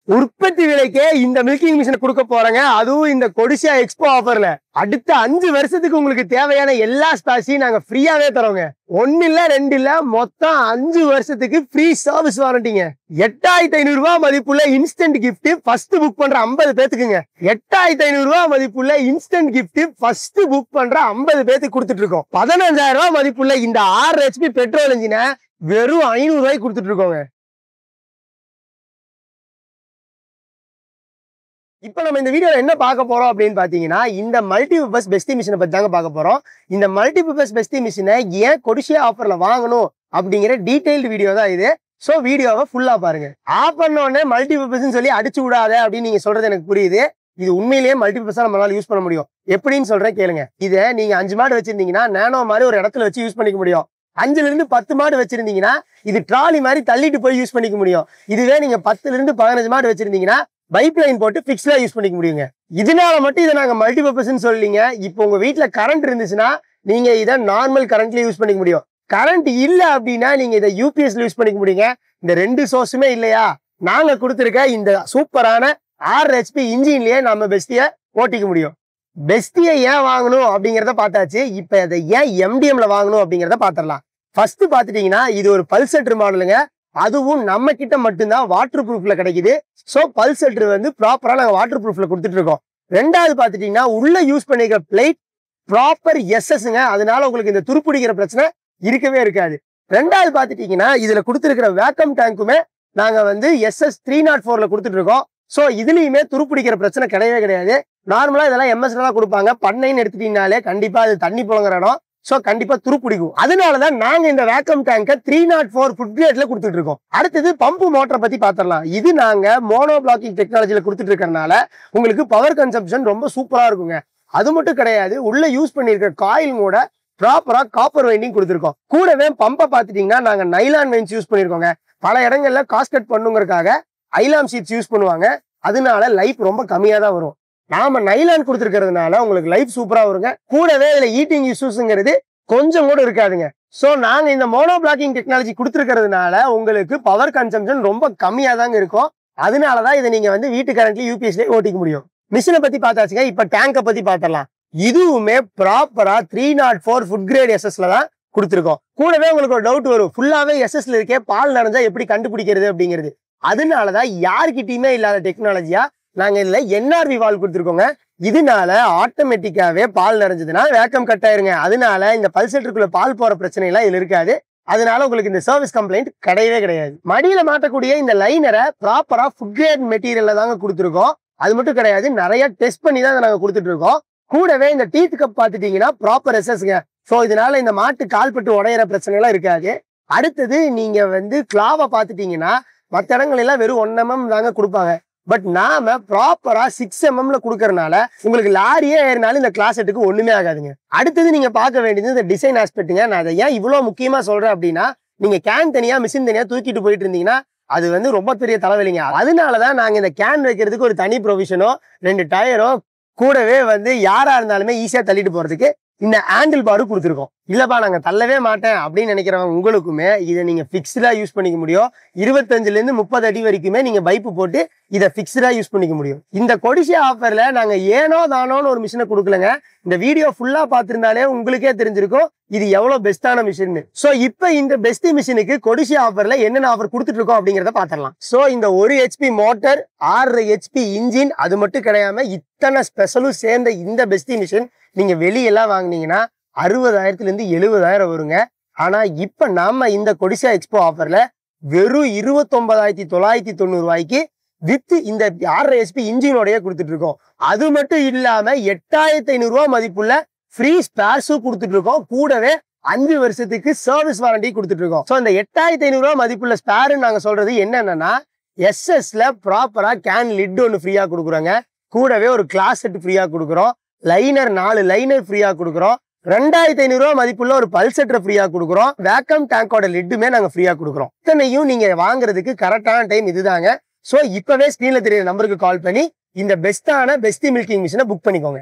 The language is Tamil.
உற்பத்தி விலைக்கே இந்த மில்கிங் மிஷினை கொடுக்க போறாங்க. அதுவும் இந்த கொடிசியா எக்ஸ்போ ஆஃபர்ல. அடுத்த 5 வருஷத்துக்கு உங்களுக்கு தேவையான எல்லா ஸ்பேர்ஸையும் நாங்க ஃப்ரீயாவே தரோங்க. 1 இல்ல 2 இல்ல, மொத்தம் 5 வருஷத்துக்கு ஃப்ரீ சர்வீஸ் வாரண்டிங்க. 8500 ரூபாய் மதிப்புள்ள இன்ஸ்டன்ட் கிஃப்ட் ஃபர்ஸ்ட் புக் பண்ற 50 பேத்துக்குங்க. 8500 ரூபாய் மதிப்புள்ள இன்ஸ்டன்ட் கிஃப்ட் ஃபர்ஸ்ட் புக் பண்ற 50 பேத்துக்கு கொடுத்துட்டு இருக்கோம். 15000 ரூபாய் மதிப்புள்ள இந்த 6 HP பெட்ரோல் இன்ஜினை வெறும் 500 ரூபாய்க்கு கொடுத்துட்டு இருக்கோங்க. இப்ப நம்ம இந்த வீடியோல என்ன பார்க்க போறோம் அப்படின்னு பாத்தீங்கன்னா, இந்த மல்டிபர்பஸ் பெஸ்டி மிஷினை பத்தி தாங்க பார்க்க போறோம். இந்த மல்டிபர்பஸ் பெஸ்டி மிஷினை ஏன் கொடிசியா ஆஃபர்ல வாங்கணும் அப்படிங்கிற டீடைல்டு வீடியோ தான் இது. சோ வீடியோவை ஃபுல்லா பாருங்க. ஆஃப் பண்ண உடனே மல்டிபர்பஸ் சொல்லி அடிச்சு விடாத அப்படின்னு நீங்க சொல்றது எனக்கு புரியுது. இது உண்மையிலேயே மல்டிபர்பஸா நம்மளால யூஸ் பண்ண முடியும். எப்படின்னு சொல்றேன் கேளுங்க. இதை நீங்க 5 மாடு வச்சிருந்தீங்கன்னா நேனோ மாதிரி ஒரு இடத்துல வச்சு யூஸ் பண்ணிக்க முடியும். 5ல இருந்து 10 மாடு வச்சிருந்தீங்கன்னா இது ட்ராலி மாதிரி தள்ளிட்டு போய் யூஸ் பண்ணிக்க முடியும். இதுவே நீங்க 10ல இருந்து 15 மாடு வச்சிருந்தீங்கன்னா பைப் லைன் போட்டு பிக்ஸ்டா யூஸ் பண்ணிக்க முடியுங்க. இதனால மட்டும் இதை நாங்க மல்டிபர்பஸ்ன்னு சொல்லீங்க. இப்போ உங்க வீட்டுல கரண்ட் இருந்துச்சுன்னா நீங்க இதை நார்மல் கரண்ட்ல யூஸ் பண்ணிக்க முடியும். கரண்ட் இல்ல அப்படின்னா நீங்க இதை யூபிஎஸ்ல யூஸ் பண்ணிக்க முடியுங்க. இந்த 2 சோர்ஸுமே இல்லையா, நாங்க கொடுத்துருக்க இந்த சூப்பரான 6 HP இன்ஜின்லயே நம்ம பெஸ்டியை ஓட்டிக்க முடியும். பெஸ்டியை ஏன் வாங்கணும் அப்படிங்கிறத பார்த்தாச்சு. இப்ப அதை ஏன் எம்டிஎம்ல வாங்கணும் அப்படிங்கிறத பாத்திரலாம். ஃபர்ஸ்ட் பாத்துட்டீங்கன்னா இது ஒரு பல்செட்ரு மாடலுங்க. அதுவும் நம்ம கிட்ட மட்டும்தான் வாட்டர் ப்ரூஃப்ல கிடைக்குது. சோ பல்செட்ரு வந்து ப்ராப்பரா நாங்க வாட்டர் ப்ரூஃப்ல கொடுத்துட்டு இருக்கோம். 2வது பாத்துட்டீங்கன்னா உள்ள யூஸ் பண்ணிக்கிற பிளேட் ப்ராப்பர் எஸ்எஸ்ங்க. அதனால உங்களுக்கு இந்த துருப்பிடிக்கிற பிரச்சனை இருக்கவே இருக்காது. 2வது பாத்துட்டீங்கன்னா இதுல கொடுத்துருக்கிற வேக்கம் டேங்குமே நாங்க வந்து SS 304ல கொடுத்துட்டு இருக்கோம். சோ இதுலயுமே துருப்பிடிக்கிற பிரச்சனை கிடையவே கிடையாது. நார்மலா இதெல்லாம் எம்எஸ்ல தான் கொடுப்பாங்க. பண்ணைன்னு எடுத்துட்டீங்கனாலே கண்டிப்பா அது தண்ணி புழங்குற இடம். சோ கண்டிப்பா துருப்பிடிக்கும். அதனாலதான் நாங்க இந்த வேக்கம் டேங்கை 304 ஃபுட் கிரேட்ல கொடுத்துட்டு இருக்கோம். அடுத்தது பம்பு மோட்டரை பத்தி பாத்திரலாம். இது நாங்க மோனோ பிளாக்கிங் டெக்னாலஜில கொடுத்துட்டு இருக்கறனால உங்களுக்கு பவர் கன்சம்ஷன் ரொம்ப சூப்பரா இருக்குங்க. அது மட்டும் கிடையாது, உள்ள யூஸ் பண்ணிருக்கிற காயில் கூட ப்ராப்பரா காப்பர் வைண்டிங் கொடுத்துருக்கோம். கூடவே பம்பை பாத்துட்டீங்கன்னா நாங்க நைலான் வைன்ஸ் யூஸ் பண்ணிருக்கோங்க. பல இடங்கள்ல காஸ்கட் பண்ணுங்கிறதுக்காக ஐலாம் ஷீட்ஸ் யூஸ் பண்ணுவாங்க. அதனால லைஃப் ரொம்ப கம்மியா தான் வரும். நாம நைலான் கொடுத்துருக்கிறதுனால உங்களுக்கு லைஃப் சூப்பரா வருங்க. கூடவே இதுல ஈட்டிங் இஷ்யூஸ்ங்கிறது கொஞ்சம் கூட இருக்காதுங்க. சோ நாங்க இந்த மோனோ பிளாக்கிங் டெக்னாலஜி கொடுத்துருக்கிறதுனால உங்களுக்கு பவர் கன்சம்ஷன் ரொம்ப கம்மியா தாங்க இருக்கும். அதனாலதான் இதை நீங்க வந்து வீட்டு கரண்ட்ல யூபிஎஸ்ல ஓட்டிக்க முடியும். மிஷினை பத்தி பார்த்தாச்சுங்க. இப்ப டேங்கை பத்தி பாத்திரலாம். இதுவுமே ப்ராப்பரா 304 ஃபுட் கிரேட் எஸ்எஸ்ல தான் கொடுத்துருக்கோம். கூடவே உங்களுக்கு ஒரு டவுட் வரும், ஃபுல்லாவே எஸ்எஸ்ல இருக்கே பால் நிறைஞ்சா எப்படி கண்டுபிடிக்கிறது அப்படிங்கிறது. அதனாலதான் யாருக்கிட்டயுமே இல்லாத டெக்னாலஜியா நாங்க இதுல NRV வால்வ் கொடுத்துருக்கோங்க. இதனால ஆட்டோமேட்டிக்காவே பால் நிறைஞ்சதுன்னா வேக்கம் கட் ஆயிருங்க. அதனால இந்த பல்செட்ருக்குள்ள பால் போற பிரச்சனை எல்லாம் இதுல இருக்காது. அதனால உங்களுக்கு இந்த சர்வீஸ் கம்ப்ளைண்ட் கிடையவே கிடையாது. மடியில மாட்டக்கூடிய இந்த லைனரை ப்ராப்பரா ஃபுட் கிரேட் மெட்டீரியல்ல தாங்க கொடுத்துருக்கோம். அது மட்டும் கிடையாது, நிறைய டெஸ்ட் பண்ணி தான் நாங்க கொடுத்துட்டு இருக்கோம். கூடவே இந்த டீத் கப் பாத்துட்டீங்கன்னா ப்ராப்பர் எஸ்எஸ்ங்க. சோ இதனால இந்த மாட்டு கால்பட்டு உடையிற பிரச்சனை எல்லாம் இருக்காது. அடுத்தது நீங்க வந்து கிளாவை பாத்துட்டீங்கன்னா மற்ற இடங்கள் எல்லாம் வெறும் 1 mm தாங்க கொடுப்பாங்க. பட் நாம ப்ராப்பரா 6 mmல கொடுக்கறதுனால உங்களுக்கு லாரியே ஏறினாலும் இந்த கிளாஸ் செட்டுக்கு ஒண்ணுமே ஆகாதுங்க. அடுத்தது நீங்க பார்க்க வேண்டியது இந்த டிசைன் ஆஸ்பெக்ட்டுங்க. நான் அதை ஏன் இவ்வளவு முக்கியமா சொல்றேன் அப்படின்னா, நீங்க கேன் தனியா மிஷின் தனியா தூக்கிட்டு போயிட்டு இருந்தீங்கன்னா அது வந்து ரொம்ப பெரிய தலைவலிங்க. அதனாலதான் நாங்க இந்த கேன் வைக்கிறதுக்கு ஒரு தனி ப்ரொவிஷனோ 2 டயரோ கூடவே வந்து யாரா இருந்தாலுமே ஈஸியா தள்ளிட்டு போறதுக்கு இந்த ஹேண்டில் பாரு கொடுத்துருக்கோம். இல்லப்பா நாங்க தள்ளவே மாட்டேன் அப்படின்னு நினைக்கிறவங்க உங்களுக்குமே இதை நீங்க பிக்ஸ்டா யூஸ் பண்ணிக்க முடியும். 25ல இருந்து 30 அடி வரைக்குமே நீங்க பைப்பு போட்டு இதை பிக்ஸ்டா யூஸ் பண்ணிக்க முடியும். இந்த கொடிசியா ஆஃபர்ல நாங்க ஏனோ தானோன்னு ஒரு மிஷினை கொடுக்கலங்க. இந்த வீடியோ ஃபுல்லா பார்த்திருந்தாலே உங்களுக்கே தெரிஞ்சிருக்கும் இது எவ்வளவு பெஸ்டான மிஷின். சோ இப்ப இந்த பெஸ்ட் மிஷினுக்கு கொடிசியா ஆஃபர்ல என்னென்ன ஆஃபர் கொடுத்துட்டு இருக்கோம் அப்படிங்கறத பாத்திரலாம். சோ இந்த 1 HP மோட்டர், 6 HP இன்ஜின், அது மட்டும் கிடையாம இத்தனை ஸ்பெஷலும் சேர்ந்த இந்த பெஸ்ட் மிஷின் நீங்க வெளியெல்லாம் வாங்கினீங்கன்னா 60,000ல இருந்து 70,000 வருங்க. ஆனா இப்ப நாம இந்த கொடிசியா எக்ஸ்போ ஆஃபர்ல வெறும் 29,990 ரூபாய்க்கு வித் இந்த 6 HP இன்ஜினோடய கொடுத்துட்டு இருக்கோம். அது மட்டும் இல்லாம 8,500 ரூபாய் மதிப்புள்ள ஃப்ரீ ஸ்பேர்ஸும் கொடுத்துட்டு இருக்கோம். கூடவே 5 வருஷத்துக்கு சர்வீஸ் வாரண்டி கொடுத்துட்டு இருக்கோம். சோ இந்த 8,500 ரூபாய் மதிப்புள்ள ஸ்பேர் நாங்க சொல்றது என்னன்னா, எஸ்எஸ்ல ப்ராப்பரா கேன் லிட் ஒன்று ஃப்ரீயா கொடுக்குறோங்க. கூடவே ஒரு கிளாஸ் செட் ஃப்ரீயா கொடுக்குறோம். லைனர் 4 லைனர் ஃப்ரீயா கொடுக்குறோம். 2,500 ரூபாய் மதிப்புள்ள ஒரு பல்செட்டரை ஃப்ரீயா கொடுக்குறோம். வேக்கம் டேங்கோட லிட்டுமே நாங்க ஃப்ரீயா கொடுக்குறோம். இத்தனையும் நீங்க வாங்குறதுக்கு கரெக்டான டைம் இதுதாங்க. சோ இப்பவே ஸ்கிரீன்ல தெரியுற நம்பருக்கு கால் பண்ணி இந்த பெஸ்டான பெஸ்ட் மில்கிங் மிஷினை புக் பண்ணிக்கோங்க.